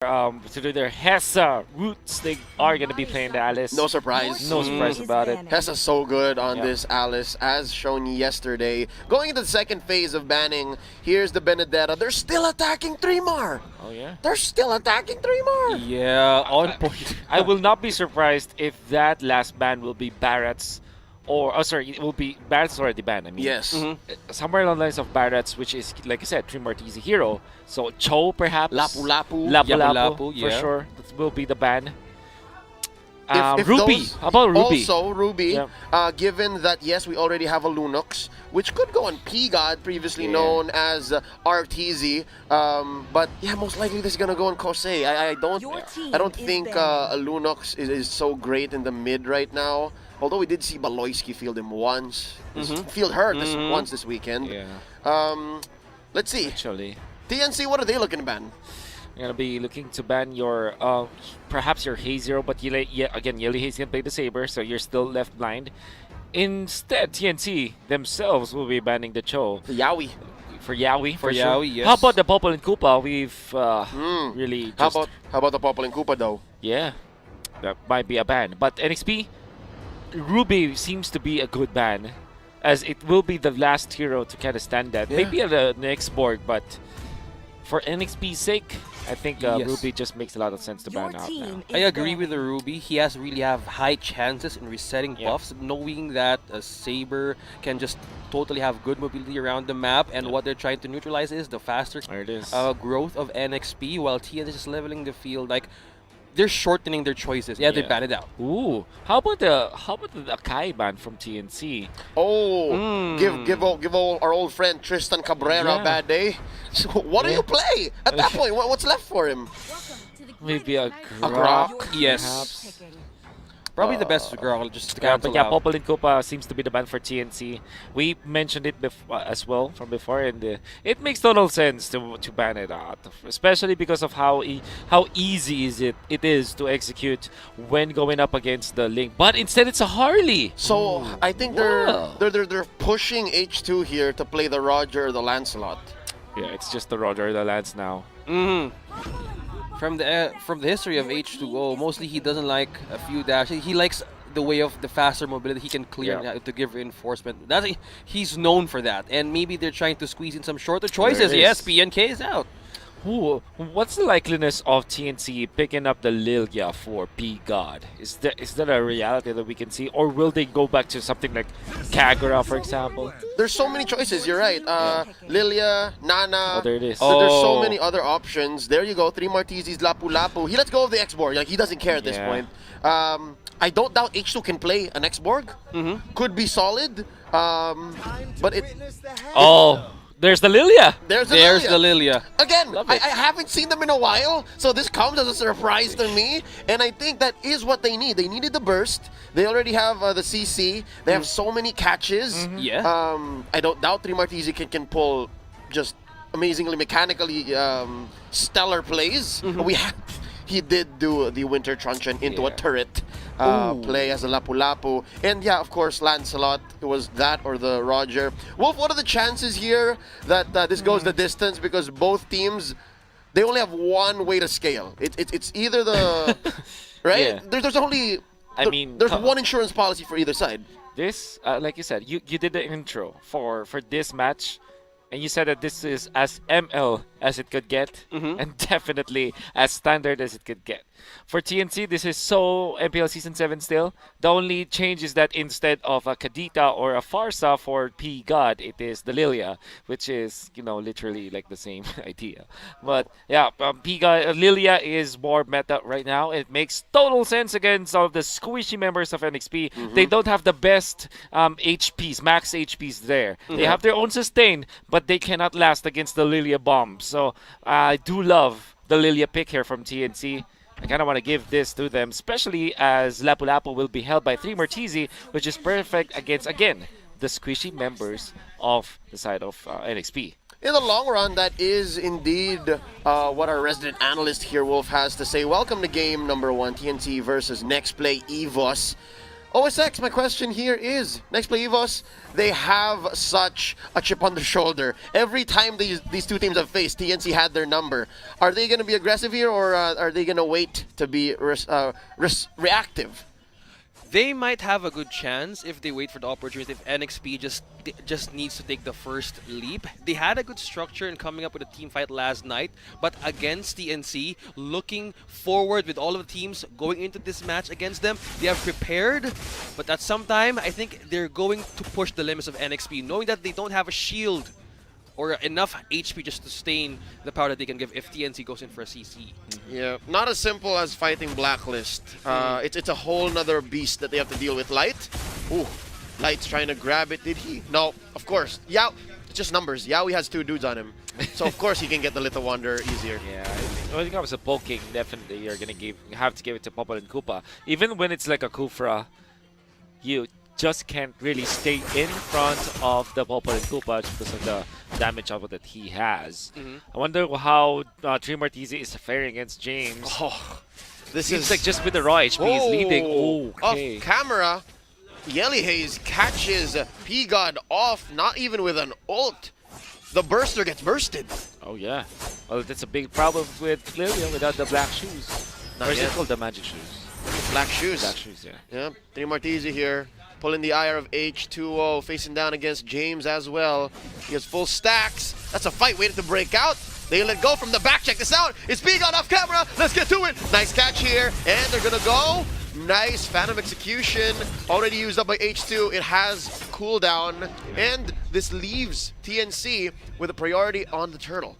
to do their HESA roots. They are going to be playing the Alice. No surprise. No surprise about it. Hessa's so good on Yep. this Alice, as shown yesterday. Going into the second phase of banning, here's the Benedetta. They're still attacking 3-mar. Oh, yeah. They're still attacking 3-mar. Yeah, on point. I will not be surprised if that last ban will be Barrett's. Or, oh, sorry, it will be Barrett's already banned. I mean, Yes. somewhere along the lines of Barrett's, which is, like I said, Trimart Easy Hero. So, Cho perhaps. Lapu-Lapu. Lapu-Lapu, yeah. for sure. That will be the ban. If Ruby. those- How about Ruby? Also, Ruby, Yeah. given that, yes, we already have a Lunox, which could go on P-God, previously Yeah. known as RTZ. But, yeah, most likely this is going to go on Kosei. I don't think a Lunox is so great in the mid right now. Although we did see Baloyski field him once. Field her once this weekend. Yeah, Let's see. actually. TNC, what are they looking to ban? You're going to be looking to ban your, perhaps your Haze Zero, but again, Yelly Haze can play the Saber, so you're still left blind. Instead, TNC themselves will be banning the Cho. The Yaoi. For Yaoi, For sure. Yaoi, yes. How about the Popol and Koopa? We've really just... How about the Popol and Koopa, though? Yeah, that might be a ban. But NXP, Ruby seems to be a good ban, as it will be the last hero to kind of stand that. Yeah. Maybe at the next board, but for NXP's sake, I think Yes. Ruby just makes a lot of sense to ban out now. I agree with the Ruby. He has really have high chances in resetting Yeah. buffs, knowing that a Saber can just totally have good mobility around the map, and what they're trying to neutralize is the faster There it is. growth of NXP, while TN is just leveling the field. Like, they're shortening their choices. Yeah, they Yeah. ban it out. Ooh, how about the Akai ban from TNC? Oh, give all our old friend Tristan Cabrera a Yeah. bad day. So what do you play at that point? What's left for him? Maybe a Grok? Grok, Yes. perhaps. Probably the best girl, just to Yeah, cancel but yeah, out. Popol and Koopa seems to be the ban for TNC. We mentioned it as well from before, and it makes total sense to ban it out, especially because of how easy it is to execute when going up against the Link. But instead, it's a Harley. So I think Wow. they're pushing H2 here to play the Roger or the Lancelot. Yeah, it's just the Roger the Lance now. From the history of H2O, mostly he doesn't like a few dashes. He likes the way of the faster mobility. He can clear Yeah. to give reinforcement. He's known for that. And maybe they're trying to squeeze in some shorter choices. There it Yes, is. PNK is out. Ooh, what's the likeliness of TNC picking up the Lilia for P-God? Is that a reality that we can see? Or will they go back to something like Kagura, for example? There's so many choices. You're right. Lilia, Nana. Oh, there it is. There's so Oh. many other options. There you go. 3 Martizis, Lapu-Lapu. He lets go of the X-Borg. Like, he doesn't care at this Yeah. point. I don't doubt H2 can play an X-Borg. Could be solid. But it Oh, there's the Lilia. there's There's Lilia. the Lilia. Again, Love I it. haven't seen them in a while, so this comes as a surprise to me. And I think that is what they need. They needed the burst. They already have the CC. They have so many catches. Yeah. I don't doubt 3 Martisi can pull just amazingly mechanically stellar plays. He did do the Winter Truncheon into a Yeah. turret play as a Lapu-Lapu. And yeah, of course, Lancelot, it was that or the Roger. Wolf, what are the chances here that this goes the distance? Because both teams, they only have one way to scale. It's either the... right? Yeah. There's only... I mean, there's one insurance policy for either side. This, like you said, you did the intro for this match, and you said that this is as ML as it could get, and definitely as standard as it could get. For TNC, this is so Mplseason 7 still. The only change is that instead of a Kadita or a Farsa for P-God, it is the Lilia, which is, literally like the same idea. But yeah, P-God, Lilia is more meta right now. It makes total sense against all of the squishy members of NXP. They don't have the best HPs, max HPs there. They have their own sustain, but they cannot last against the Lilia bombs. So I do love the Lilia pick here from TNC. I kind of want to give this to them, especially as Lapu-Lapu will be held by 3 Martisi, which is perfect against, again, the squishy members of the side of NXP. In the long run, that is indeed what our resident analyst here, Wolf, has to say. Welcome to game number 1, TNT versus Nxpe EVOS. OSX, my question here is, Nxpe Evos, they have such a chip on their shoulder. Every time these two teams have faced, TNC had their number. Are they going to be aggressive here, or are they going to wait to be reactive? They might have a good chance if they wait for the opportunity. If NXP just needs to take the first leap. They had a good structure in coming up with a team fight last night, but against TNC, looking forward with all of the teams going into this match against them, they have prepared. But at some time, I think they're going to push the limits of NXP, knowing that they don't have a shield or enough HP just to sustain the power that they can give if TNC goes in for a CC. Yeah, not as simple as fighting Blacklist. It's a whole nother beast that they have to deal with. Light? Ooh, Light's trying to grab it. Did he? No, of course. Yao, it's just numbers. Yaoi has 2 dudes on him. So of course he can get the Little Wonder easier. Yeah, when it comes to poking, definitely you're gonna have to give it to Popol and Koopa. Even when it's like a Kufra, you just can't really stay in front of the Popol and Koopa just because of the damage output that he has. I wonder how Trimartizi is faring against James. Oh, this Seems is like just with the raw HP he's leading. Okay. Off camera, Yelly Hayes catches P-God off, not even with an ult. The burster gets bursted. Oh yeah. Well, that's a big problem with Lilian without the black shoes. Or is it called the magic shoes? Black shoes. Black shoes, yeah. Yeah, Trimartizi here, pulling the ire of H2O, facing down against James as well. He has full stacks. That's a fight waiting to break out. They let go from the back. Check this out. It's P-God off camera. Let's get to it. Nice catch here, and they're gonna go. Nice Phantom Execution, already used up by H2. It has cooldown, and this leaves TNC with a priority on the turtle.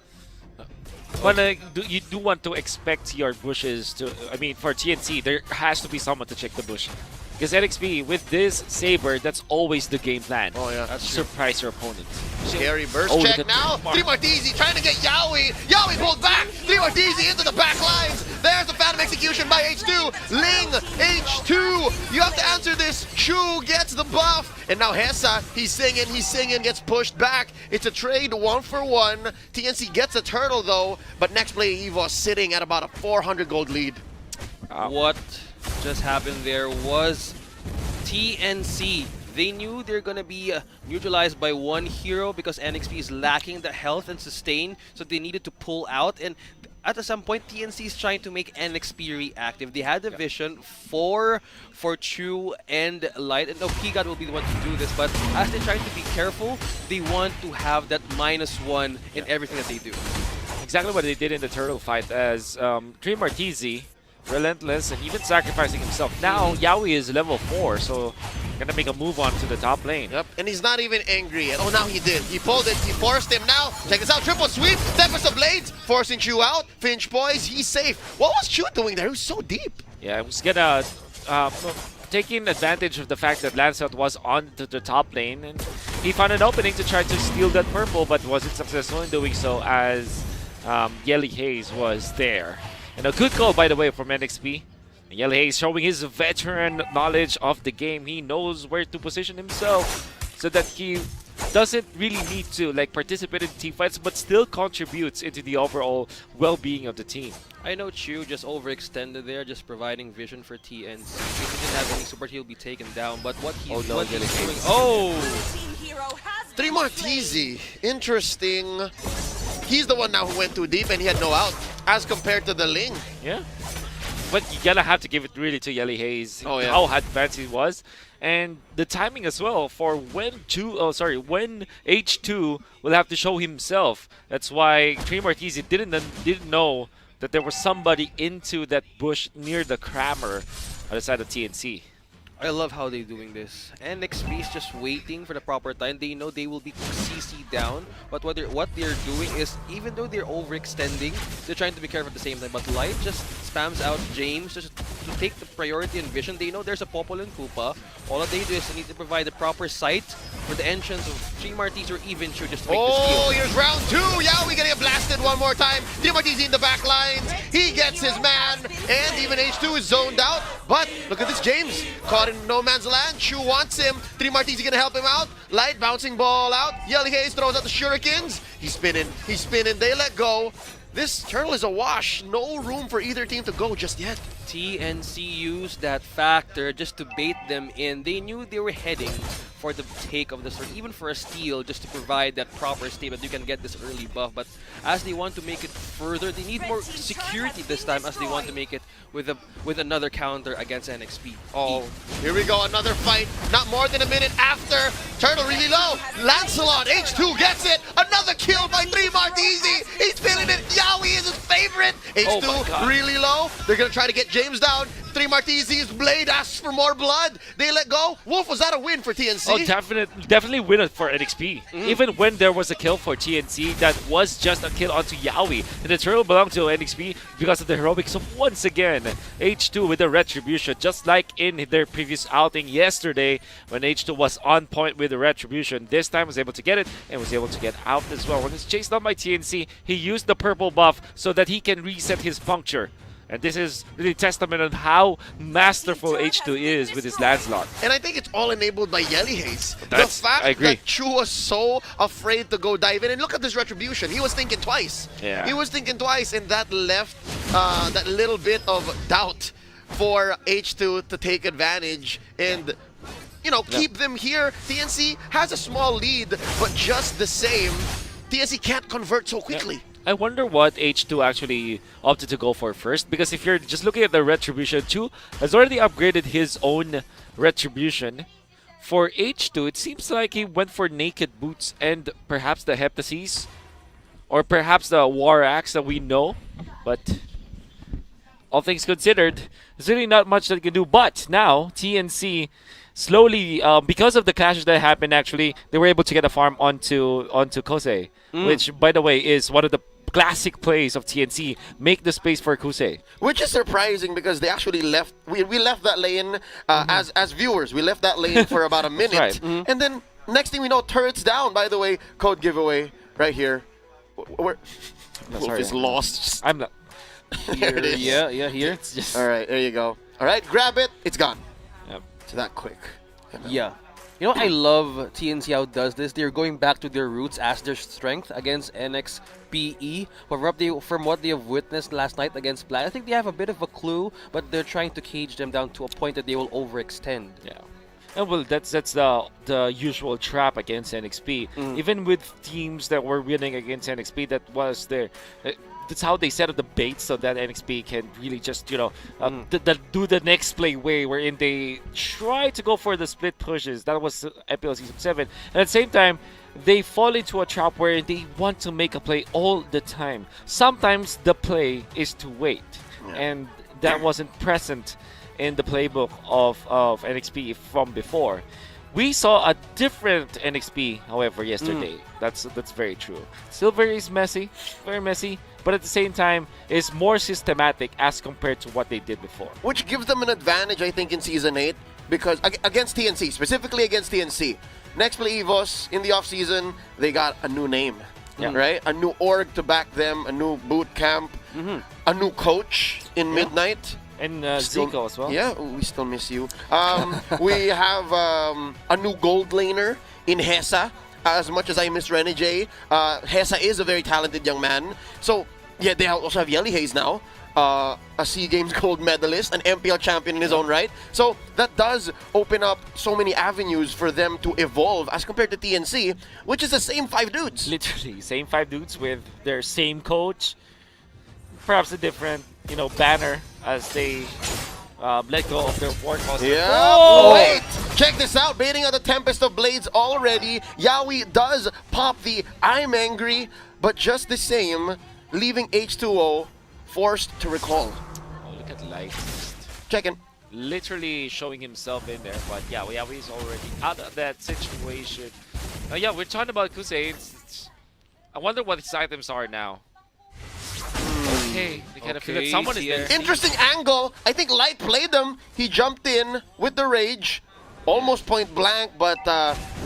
But you do want to expect your bushes to, I mean, for TNC, there has to be someone to check the bush. Because NXP, with this Saber, that's always the game plan. Oh yeah, that's surprise your opponent. Scary burst check now. Trimartizi trying to get Yaoi. Yaoi pulled back. Trimartizi into the back lines. There's the Phantom Execution by H2. Ling, H2. You have to answer this. Chu gets the buff. And now Hessa, he's singing, gets pushed back. It's a trade 1-for-1. TNC gets a turtle though, but Nxpe Evo sitting at about a 400 gold lead. What just happened there was TNC. They knew they're gonna be neutralized by one hero because NXP is lacking the health and sustain, so they needed to pull out. And at some point, TNC is trying to make NXP reactive. They had the vision for Chu and Light, and no, P-God will be the one to do this. But as they're trying to be careful, they want to have that -1 in everything that they do. Exactly what they did in the turtle fight, as Trimartizi, relentless and even sacrificing himself. Now Yaoi is level 4, so gonna make a move on to the top lane. Yep, and he's not even angry yet. Oh, now he did. He pulled it. He forced him. Now, check this out. Triple sweep. Tempest of Blades. Forcing Chu out. Finch poise. He's safe. What was Chu doing there? He was so deep. Yeah, I was gonna taking advantage of the fact that Lancelot was on to the top lane, and he found an opening to try to steal that purple, but wasn't successful in doing so as Yelly Hayes was there. And a good call, by the way, from NXP. Yelly Hayes showing his veteran knowledge of the game. He knows where to position himself so that he doesn't really need to participate in team fights, but still contributes into the overall well-being of the team. I know Chu just overextended there, just providing vision for TNC. If he didn't have any support, he'll be taken down. But what he's doing... Oh! Trimartizi, interesting. He's the one now who went too deep and he had no out, as compared to the Ling. Yeah. But you gotta have to give it really to Yelly Hayes, oh, yeah. how advanced he was. And the timing as well for when H2 will have to show himself. That's why Trimartizi didn't know that there was somebody into that bush near the Crammer on the side of TNC. I love how they're doing this. And NXP is just waiting for the proper time. They know they will be CC down, but what they're doing is, even though they're overextending, they're trying to be careful at the same time. But Light just spams out James just to take the priority and vision. They know there's a Popol and Koopa. All that they do is they need to provide the proper sight for the entrance of Trimartizi or even Chu just to make the steal. Oh, here's round 2. Yeah, we gonna get blasted one more time. Trimartizi in the back lines. He gets his man, and even H2 is zoned out. But look at this, James caught in no man's land. Chu wants him. Trimartizi gonna help him out. Light bouncing ball out. Yelly Hayes throws out the shurikens. He's spinning. They let go. this turtle is a wash. No room for either team to go just yet. TNC used that factor just to bait them in. They knew they were heading for the take of the sword, even for a steal, just to provide that proper state that you can get this early buff. But as they want to make it further, they need more security this time as they want to make it with another counter against Nxpe. Oh, here we go, another fight. Not more than a minute after. Turtle really low. Lancelot, H2 gets it. Another kill by 3 Martisi. He's feeling it. Yowie is his favorite. H2 really low. They're going to try to get James down. 3 Martisi's blade asks for more blood. They let go. Wolf, was that a win for TNC? Oh, definitely win it for NXP. Even when there was a kill for TNC, that was just a kill onto Yowie. And the turtle belonged to NXP because of the heroics of, once again, H2 with the retribution. Just like in their previous outing yesterday when H2 was on point with the retribution. This time was able to get it and was able to get out as well. When he's chased down by TNC, he used the purple buff so that he can reset his puncture. And this is really testament on how masterful H2 is with his Lancelot. And I think it's all enabled by Yelly Haze. The That's- fact I agree. that Chu was so afraid to go dive in. And look at this retribution. He was thinking twice. Yeah. He was thinking twice, and that left that little bit of doubt for H2 to take advantage and, you know, keep them here. TNC has a small lead, but just the same, TNC can't convert so quickly. I wonder what H2 actually opted to go for first, because if you're just looking at the retribution, Chu has already upgraded his own retribution. For H2, it seems like he went for naked boots and perhaps the Heptasis, or perhaps the War Axe that we know, but all things considered, there's really not much that he can do. But now, TNC slowly, because of the clashes that happened, actually, they were able to get a farm onto Kosei, which, by the way, is one of the classic plays of TNC. Make the space for Kosei. Which is surprising because they actually left. We left that lane as viewers. We left that lane for about a minute, right. and then next thing we know, turrets down. By the way, code giveaway right here. Where Wolf sorry. is lost. I'm not. There it is. Yeah, here. It's just. All right, there you go. All right, grab it. It's gone. Yep. It's that quick. Yeah. You know, I love TNC how it does this. They're going back to their roots as their strength against NXPE. From what they have witnessed last night against Black, I think they have a bit of a clue, but they're trying to cage them down to a point that they will overextend. Yeah. And well, that's the usual trap against NXP. Even with teams that were winning against NXP, that was their. That's how they set up the bait so that NXP can really just, do the next play way wherein they try to go for the split pushes. That was Mplseason 7. And at the same time, they fall into a trap where they want to make a play all the time. Sometimes the play is to wait. And that wasn't present in the playbook of NXP from before. We saw a different NXP, however, yesterday. That's very true. Still very messy, but at the same time, is more systematic as compared to what they did before. Which gives them an advantage, I think, in Season 8, because against TNC, specifically against TNC. Next play EVOS, in the offseason, they got a new name, right? A new org to back them, a new boot camp, a new coach in Midnight. And Zico as well. Yeah, we still miss you. We have a new gold laner in Hesa. As much as I miss Rene J, Hesa is a very talented young man. So, yeah, they also have Yelly Haze now. A SEA Games gold medalist, an MPL champion in his own right. So that does open up so many avenues for them to evolve as compared to TNC, which is the same 5 dudes. Literally, same 5 dudes with their same coach. Perhaps a different, banner as they let go of their war cost. Yeah, Oh! wait! Check this out, baiting out the Tempest of Blades already. Yowie does pop the I'm angry, but just the same, leaving H2O forced to recall. Oh, look at Light. Checking. Literally showing himself in there, but yeah, Yowie's already out of that situation. Yeah, we're talking about Kusei. I wonder what his items are now. Okay, we kind of feel that someone is there. Interesting angle. I think Light played them. He jumped in with the rage. Almost point blank, but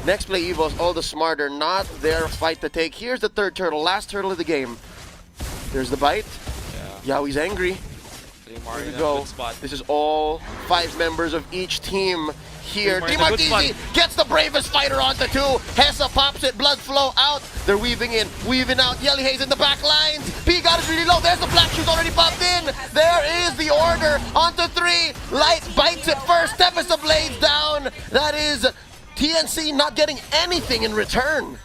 next play EVO's all the smarter. Not their fight to take. Here's the third turtle, last turtle of the game. There's the bite. Yeah, Yowie's angry. Neymar Here in we a go. good spot. This is all 5 members of each team here. Neymar in a good Martisi gets the bravest fighter onto 2. Hessa pops it, blood flow out. They're weaving in, weaving out. Yelly Hayes in the back lines. P got it really low. There's the black shoes already popped in. There is the order onto 3. Light bites it first. Tempest of Blades down. That is TNC not getting anything in return.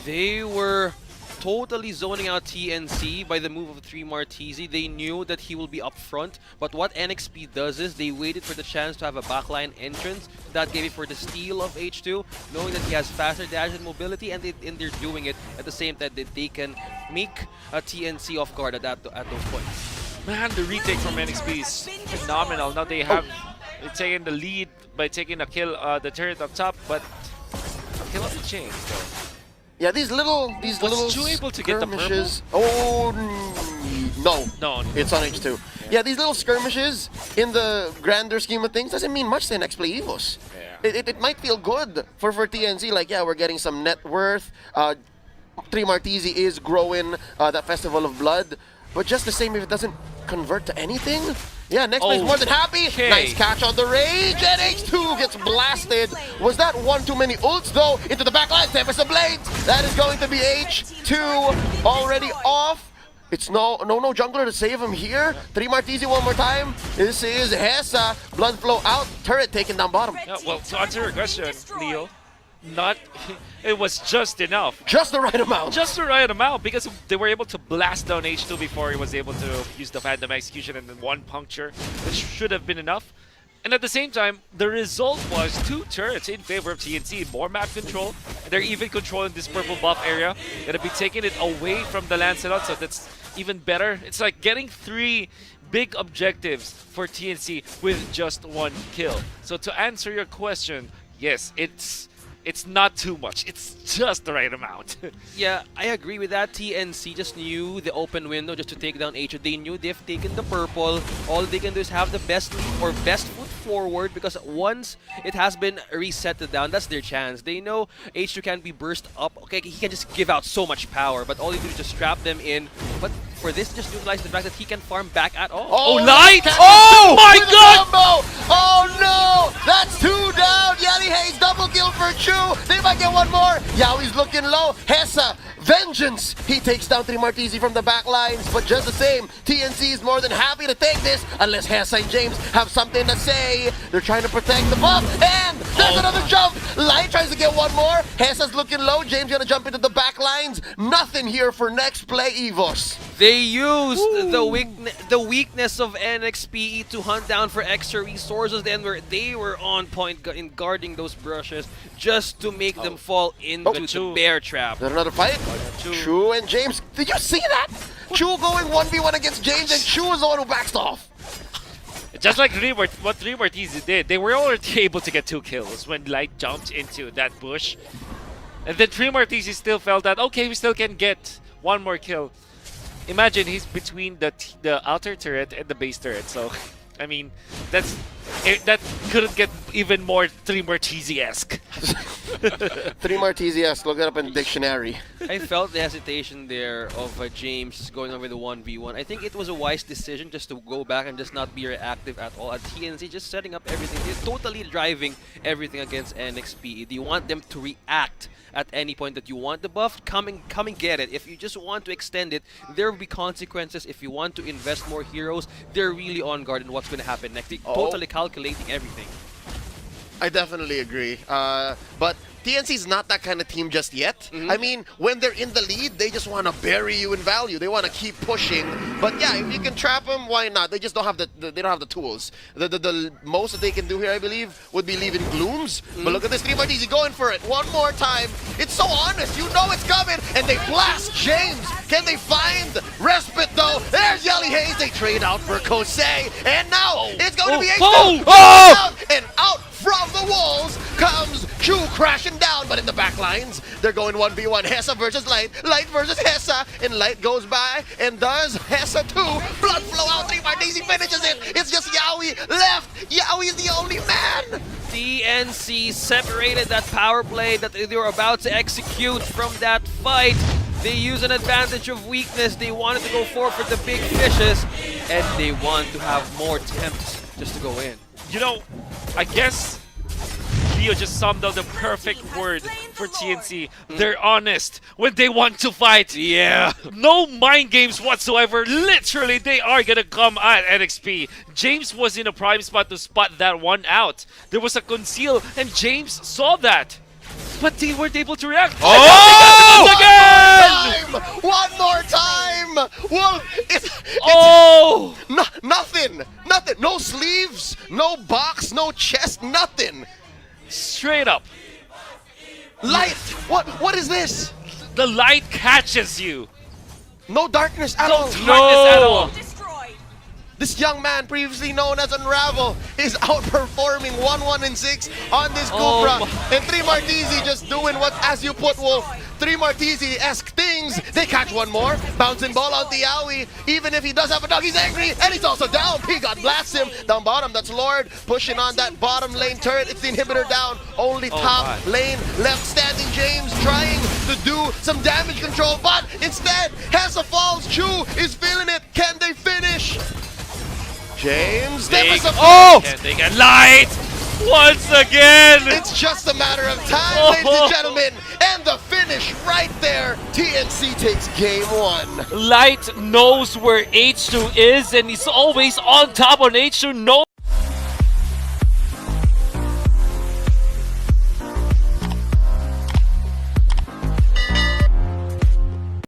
They were totally zoning out TNC by the move of 3 Martisi. They knew that he will be up front, but what Nxpe does is they waited for the chance to have a backline entrance. That gave it for the steal of H2, knowing that he has faster dash and mobility, and they're doing it at the same time that they can make a TNC off guard at those points. Man, the retake from NXP is phenomenal. Now they have taken the lead by taking a kill, the turret up top, but a kill on the chain though. Yeah, these little Chu able to get the purple? skirmishes. Oh no. No. It's on H2. Yeah, these little skirmishes in the grander scheme of things doesn't mean much to Nxpe Evos. Yeah. It might feel good for TNC, like, yeah, we're getting some net worth. 3 Martisi is growing that Festival of Blood, but just the same, if it doesn't convert to anything, yeah, Nxpe is more than happy. Okay. Nice catch on the rage, and H2 gets blasted. Was that one too many ults though? Into the back line, Tempest of Blades. That is going to be H2 already off. It's no jungler to save him here. 3 Martisi one more time. This is Hessa. Blood flow out. Turret taken down bottom. Yeah, well, to answer your question, Leo, it was just enough. Just the right amount. Just the right amount, because they were able to blast down H2 before he was able to use the Phantom Execution and then 1 puncture. That should have been enough. And at the same time, the result was 2 turrets in favor of TNC. More map control. And they're even controlling this purple buff area. Gonna be taking it away from the Lancelot, so that's even better. It's like getting 3 big objectives for TNC with just 1 kill. So to answer your question, yes, it's not too much. It's just the right amount. Yeah, I agree with that. TNC just knew the open window just to take down H2. They knew they've taken the purple. All they can do is have the best lead or best foot forward, because once it has been resetted down, that's their chance. They know H2 can be burst up. Okay, he can just give out so much power, but all you do is just trap them in. But for this, just utilize the fact that he can farm back at all. Oh, Light! Oh my with the God! combo! Oh no! That's 2 down! Yali Hayes double kill for Chu! They might get 1 more! Yaoi's looking low. Hessa, vengeance! He takes down 3 Martisi from the back lines, but just the same, TNC is more than happy to take this, unless Hessa and James have something to say. They're trying to protect the buff, and there's another jump! Light tries to get 1 more. Hessa's looking low. James gonna jump into the back lines. Nothing here for next play, Evos. They used the weakness of Nxpe to hunt down for extra resources. Then they were on point in guarding those brushes just to make them fall into the bear trap. Is that another fight? Chu and James. Did you see that? Chu going 1v1 against James, and Chu is the one who backs off. Just like what 3 Martisi did, they were already able to get 2 kills when Light jumped into that bush. And then 3 Martisi still felt that, okay, we still can get 1 more kill. Imagine he's between the outer turret and the base turret, so I mean that couldn't get even more 3 Martisi-esque. 3 Martisi, look it up in the dictionary. I felt the hesitation there of James going over the 1v1. I think it was a wise decision just to go back and just not be reactive at all. At TNC, just setting up everything. They're totally driving everything against Nxpe. Do you want them to react at any point that you want the buff? Come and get it. If you just want to extend it, there will be consequences. If you want to invest more heroes, they're really on guard in what's going to happen next. They're totally calculating everything. I definitely agree. But TNC is not that kind of team just yet. I mean, when they're in the lead, they just want to bury you in value. They want to keep pushing. But yeah, if you can trap them, why not? They just don't have they don't have the tools. The most that they can do here, I believe, would be leaving glooms. But look at this 3 Martisi going for it one more time. It's so honest. You know it's coming, and they blast James. Can they find respite though? There's Yali Hayes. They trade out for Kosei, and now it's going to be H2. And out from the walls comes Chu crashing down, but in the back lines, they're going 1v1. Hessa versus Light, Light versus Hessa, and Light goes by and does Hessa too. Blood flow out, 3 Martisi finishes it. It's just Yaoi left. Yaoi is the only man. TNC separated that power play that they were about to execute from that fight. They use an advantage of weakness. They wanted to go for the big fishes, and they want to have more attempts just to go in. You know, I guess Leo just summed up the perfect word for TNC. They're honest when they want to fight. Yeah. No mind games whatsoever. Literally, they are gonna come at NXP. James was in a prime spot to spot that one out. There was a conceal, and James saw that. But they weren't able to react. Oh! Again! One more time! Wolf, it's Oh! nothing! Nothing! No sleeves, no box, no chest, nothing! Straight up. Light! What is this? The light catches you. No darkness at No all! darkness at all. This young man, previously known as Unravel, is outperforming 1-1-6 on this Oh Cupra. my- And 3 Martisi just doing what, as you put, Wolf, 3 Martisi-esque things. They catch one more. Bouncing ball on the Aoi. Even if he does have a dog, he's angry. And he's also down. P-God blasts him. Down bottom, that's Lord. Pushing on that bottom lane turret. It's the inhibitor down. Only top my. lane left standing. James trying to do some damage control, but instead, has the falls. Chu is feeling it. Can they finish? James, there was a Can't they get light once again? It's just a matter of time, ladies and gentlemen. And the finish right there. TNC takes game 1. Light knows where H2 is, and he's always on top on H2. No